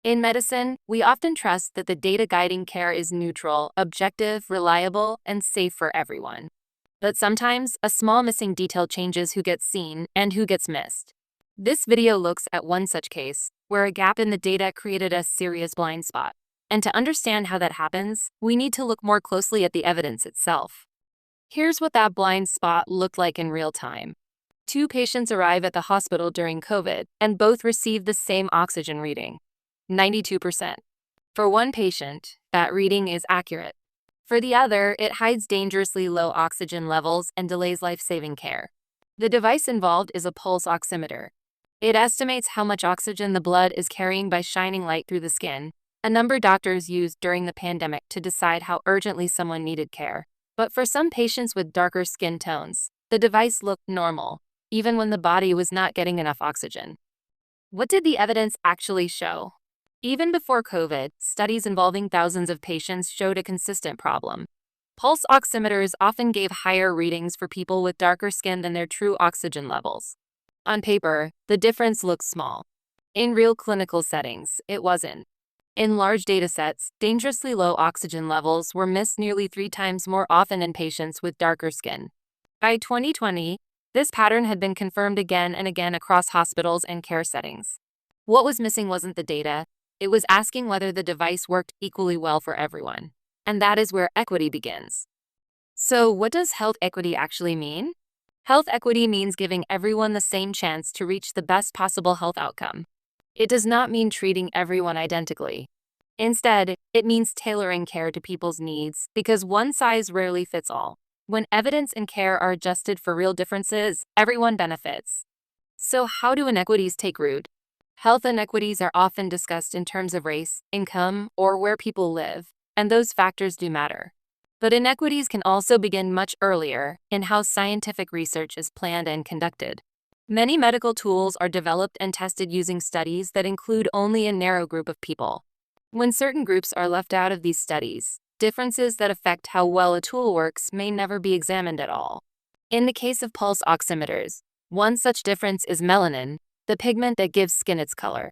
In medicine, we often trust that the data guiding care is neutral, objective, reliable, and safe for everyone. But sometimes, a small missing detail changes who gets seen and who gets missed. This video looks at one such case, where a gap in the data created a serious blind spot. And to understand how that happens, we need to look more closely at the evidence itself. Here's what that blind spot looked like in real time. Two patients arrive at the hospital during COVID, and both receive the same oxygen reading, 92%. For one patient, that reading is accurate. For the other, it hides dangerously low oxygen levels and delays life-saving care. The device involved is a pulse oximeter. It estimates how much oxygen the blood is carrying by shining light through the skin, a number doctors used during the pandemic to decide how urgently someone needed care. But for some patients with darker skin tones, the device looked normal, even when the body was not getting enough oxygen. What did the evidence actually show? Even before COVID, studies involving thousands of patients showed a consistent problem. Pulse oximeters often gave higher readings for people with darker skin than their true oxygen levels. On paper, the difference looks small. In real clinical settings, it wasn't. In large datasets, dangerously low oxygen levels were missed nearly 3 times more often in patients with darker skin. By 2020, this pattern had been confirmed again and again across hospitals and care settings. What was missing wasn't the data, it was asking whether the device worked equally well for everyone. And that is where equity begins. So, what does health equity actually mean? Health equity means giving everyone the same chance to reach the best possible health outcome. It does not mean treating everyone identically. Instead, it means tailoring care to people's needs, because one size rarely fits all. When evidence and care are adjusted for real differences, everyone benefits. So how do inequities take root? Health inequities are often discussed in terms of race, income, or where people live, and those factors do matter. But inequities can also begin much earlier in how scientific research is planned and conducted. Many medical tools are developed and tested using studies that include only a narrow group of people. When certain groups are left out of these studies, differences that affect how well a tool works may never be examined at all. In the case of pulse oximeters, one such difference is melanin, the pigment that gives skin its color.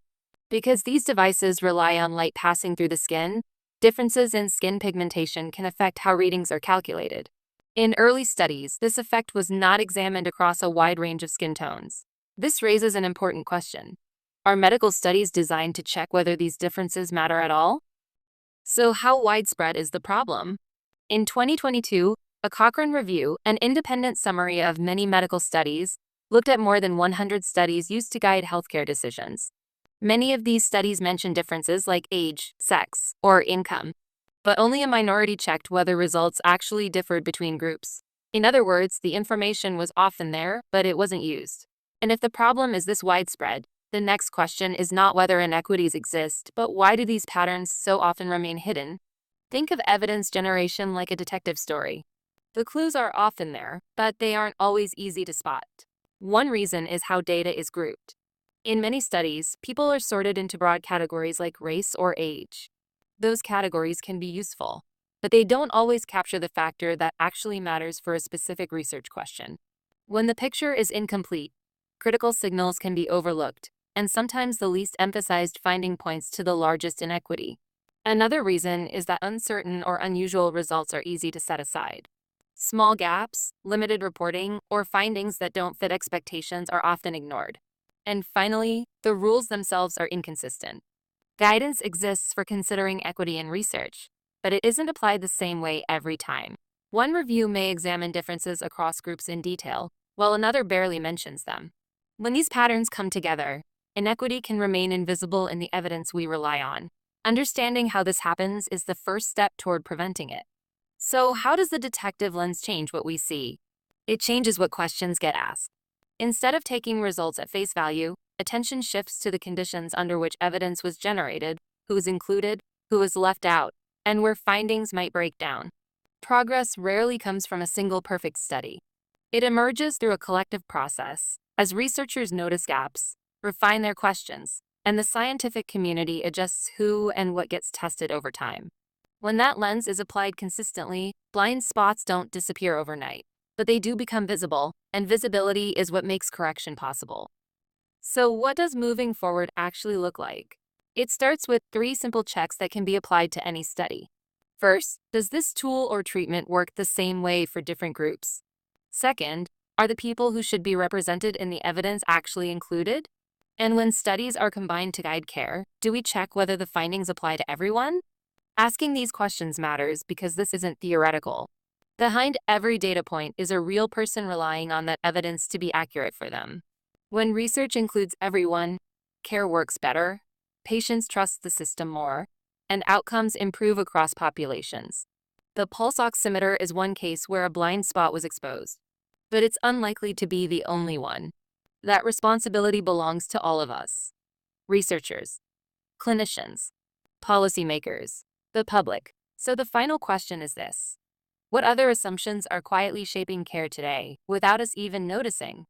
Because these devices rely on light passing through the skin, differences in skin pigmentation can affect how readings are calculated. In early studies, this effect was not examined across a wide range of skin tones. This raises an important question. Are medical studies designed to check whether these differences matter at all? So how widespread is the problem? In 2022, a Cochrane review, an independent summary of many medical studies, looked at more than 100 studies used to guide healthcare decisions. Many of these studies mention differences like age, sex, or income, but only a minority checked whether results actually differed between groups. In other words, the information was often there, but it wasn't used. And if the problem is this widespread, the next question is not whether inequities exist, but why do these patterns so often remain hidden? Think of evidence generation like a detective story. The clues are often there, but they aren't always easy to spot. One reason is how data is grouped. In many studies, people are sorted into broad categories like race or age. Those categories can be useful, but they don't always capture the factor that actually matters for a specific research question. When the picture is incomplete, critical signals can be overlooked, and sometimes the least emphasized finding points to the largest inequity. Another reason is that uncertain or unusual results are easy to set aside. Small gaps, limited reporting, or findings that don't fit expectations are often ignored. And finally, the rules themselves are inconsistent. Guidance exists for considering equity in research, but it isn't applied the same way every time. One review may examine differences across groups in detail, while another barely mentions them. When these patterns come together, inequity can remain invisible in the evidence we rely on. Understanding how this happens is the first step toward preventing it. So, how does the detective lens change what we see? It changes what questions get asked. Instead of taking results at face value, attention shifts to the conditions under which evidence was generated, who was included, who was left out, and where findings might break down. Progress rarely comes from a single perfect study. It emerges through a collective process, as researchers notice gaps, refine their questions, and the scientific community adjusts who and what gets tested over time. When that lens is applied consistently, blind spots don't disappear overnight, but they do become visible, and visibility is what makes correction possible. So what does moving forward actually look like? It starts with 3 simple checks that can be applied to any study. First, does this tool or treatment work the same way for different groups? Second, are the people who should be represented in the evidence actually included? And when studies are combined to guide care, do we check whether the findings apply to everyone? Asking these questions matters because this isn't theoretical. Behind every data point is a real person relying on that evidence to be accurate for them. When research includes everyone, care works better, patients trust the system more, and outcomes improve across populations. The pulse oximeter is one case where a blind spot was exposed, but it's unlikely to be the only one. That responsibility belongs to all of us: researchers, clinicians, policymakers, the public. So the final question is this: what other assumptions are quietly shaping care today without us even noticing?